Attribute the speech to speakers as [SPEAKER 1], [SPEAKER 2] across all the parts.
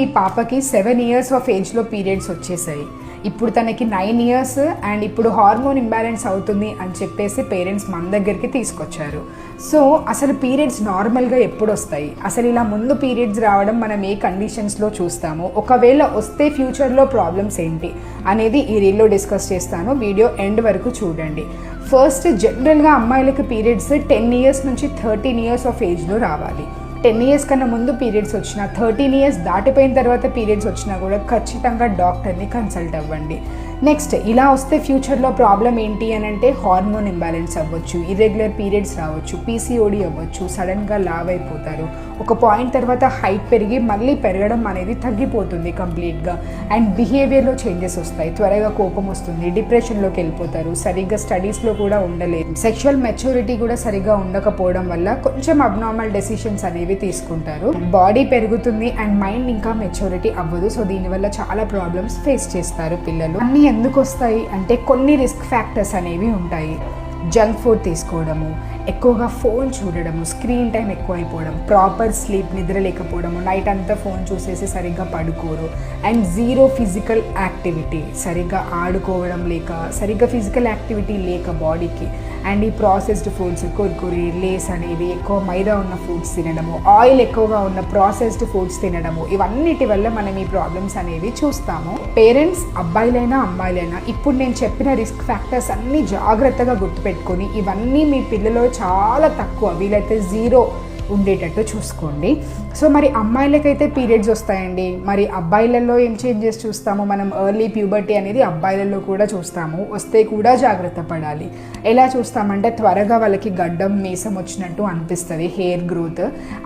[SPEAKER 1] ఈ పాపకి 7 years of ఏజ్లో పీరియడ్స్ వచ్చేసాయి. ఇప్పుడు తనకి 9 years అండ్ ఇప్పుడు హార్మోన్ ఇంబ్యాలెన్స్ అవుతుంది అని చెప్పేసి పేరెంట్స్ మన దగ్గరికి తీసుకొచ్చారు. సో అసలు పీరియడ్స్ నార్మల్గా ఎప్పుడు వస్తాయి, అసలు ఇలా ముందు పీరియడ్స్ రావడం మనం ఏ కండిషన్స్లో చూస్తాము, ఒకవేళ వస్తే ఫ్యూచర్లో ప్రాబ్లమ్స్ ఏంటి అనేది ఈ రీల్లో డిస్కస్ చేస్తాను. వీడియో ఎండ్ వరకు చూడండి. ఫస్ట్, జనరల్గా అమ్మాయిలకి పీరియడ్స్ 10 years నుంచి 13 years ఆఫ్ ఏజ్లో రావాలి. 10 years కన్నా ముందు పీరియడ్స్ వచ్చినా, 13 years దాటిపోయిన తర్వాత పీరియడ్స్ వచ్చినా కూడా ఖచ్చితంగా డాక్టర్ని కన్సల్ట్ అవ్వండి. నెక్స్ట్, ఇలా వస్తే ఫ్యూచర్లో ప్రాబ్లం ఏంటి అని అంటే హార్మోన్ ఇంబ్యాలెన్స్ అవ్వచ్చు, ఇర్రెగ్యులర్ పీరియడ్స్ రావచ్చు, పీసీఓడి అవ్వచ్చు, సడన్గా లావ్ అయిపోతారు, ఒక పాయింట్ తర్వాత హైట్ పెరిగి మళ్ళీ పెరగడం అనేది తగ్గిపోతుంది కంప్లీట్గా, అండ్ బిహేవియర్లో చేంజెస్ వస్తాయి, త్వరగా కోపం వస్తుంది, డిప్రెషన్లోకి వెళ్ళిపోతారు, సరిగ్గా స్టడీస్లో కూడా ఉండలేదు, సెక్షువల్ మెచ్యూరిటీ కూడా సరిగ్గా ఉండకపోవడం వల్ల కొంచెం అబ్నార్మల్ డెసిషన్స్ అనేవి తీసుకుంటారు, బాడీ పెరుగుతుంది అండ్ మైండ్ ఇంకా మెచ్యూరిటీ అవ్వదు. సో దీనివల్ల చాలా ప్రాబ్లమ్స్ ఫేస్ చేస్తారు పిల్లలు. అన్నీ ఎందుకు వస్తాయి అంటే కొన్ని రిస్క్ ఫ్యాక్టర్స్ అనేవి ఉంటాయి. జంక్ ఫుడ్ తీసుకోవడము, ఎక్కువగా ఫోన్ చూడడము, స్క్రీన్ టైం ఎక్కువైపోవడం, ప్రాపర్ స్లీప్, నిద్ర లేకపోవడము, నైట్ అంతా ఫోన్ చూసేసి సరిగ్గా పడుకోరు, అండ్ జీరో ఫిజికల్ యాక్టివిటీ, సరిగ్గా ఆడుకోవడం లేక, సరిగ్గా ఫిజికల్ యాక్టివిటీ లేక బాడీకి, అండ్ ఈ ప్రాసెస్డ్ ఫుడ్స్, కుర్కురీ, లేస్ అనేవి, ఎక్కువ మైదా ఉన్న ఫుడ్స్ తినడము, ఆయిల్ ఎక్కువగా ఉన్న ప్రాసెస్డ్ ఫుడ్స్ తినడము, ఇవన్నిటి వల్ల మనం ఈ ప్రాబ్లమ్స్ అనేవి చూస్తాము. పేరెంట్స్ అబ్బాయిలైనా అమ్మాయిలైనా ఇప్పుడు నేను చెప్పిన రిస్క్ ఫ్యాక్టర్స్ అన్నీ జాగ్రత్తగా గుర్తుపెట్టుకొని ఇవన్నీ మీ పిల్లలు చాలా తక్కువ, వీలైతే 0 ఉండేటట్టు చూసుకోండి. సో మరి అమ్మాయిలకైతే పీరియడ్స్ వస్తాయండి, మరి అబ్బాయిలలో ఏం చేంజెస్ చూస్తాము మనం? ఎర్లీ ప్యూబర్టీ అనేది అబ్బాయిలలో కూడా చూస్తాము, వస్తే కూడా జాగ్రత్త పడాలి. ఎలా చూస్తామంటే త్వరగా వాళ్ళకి గడ్డం, మీసం వచ్చినట్టు అనిపిస్తుంది, హెయిర్ గ్రోత్,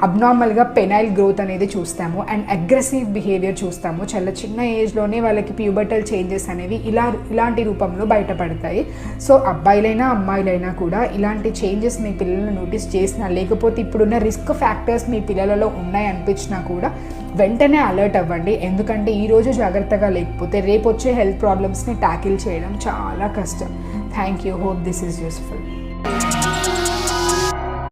[SPEAKER 1] అబ్నార్మల్గా పెనైల్ గ్రోత్ అనేది చూస్తాము, అండ్ అగ్రెసివ్ బిహేవియర్ చూస్తాము. చాలా చిన్న ఏజ్లోనే వాళ్ళకి ప్యూబర్టల్ చేంజెస్ అనేవి ఇలాంటి రూపంలో బయటపడతాయి. సో అబ్బాయిలైనా అమ్మాయిలైనా కూడా ఇలాంటి చేంజెస్ మీ పిల్లలను నోటీస్ చేసినా, లేకపోతే ఇప్పుడున్న రిస్క్ ఫ్యాక్టర్స్ మీ పిల్లలలో ఉన్నాయి అనిపించినా కూడా వెంటనే అలర్ట్ అవ్వండి. ఎందుకంటే ఈరోజు జాగ్రత్తగా లేకపోతే రేపు వచ్చే హెల్త్ ప్రాబ్లమ్స్ని ట్యాకిల్ చేయడం చాలా కష్టం. Thank you. Hope this is useful.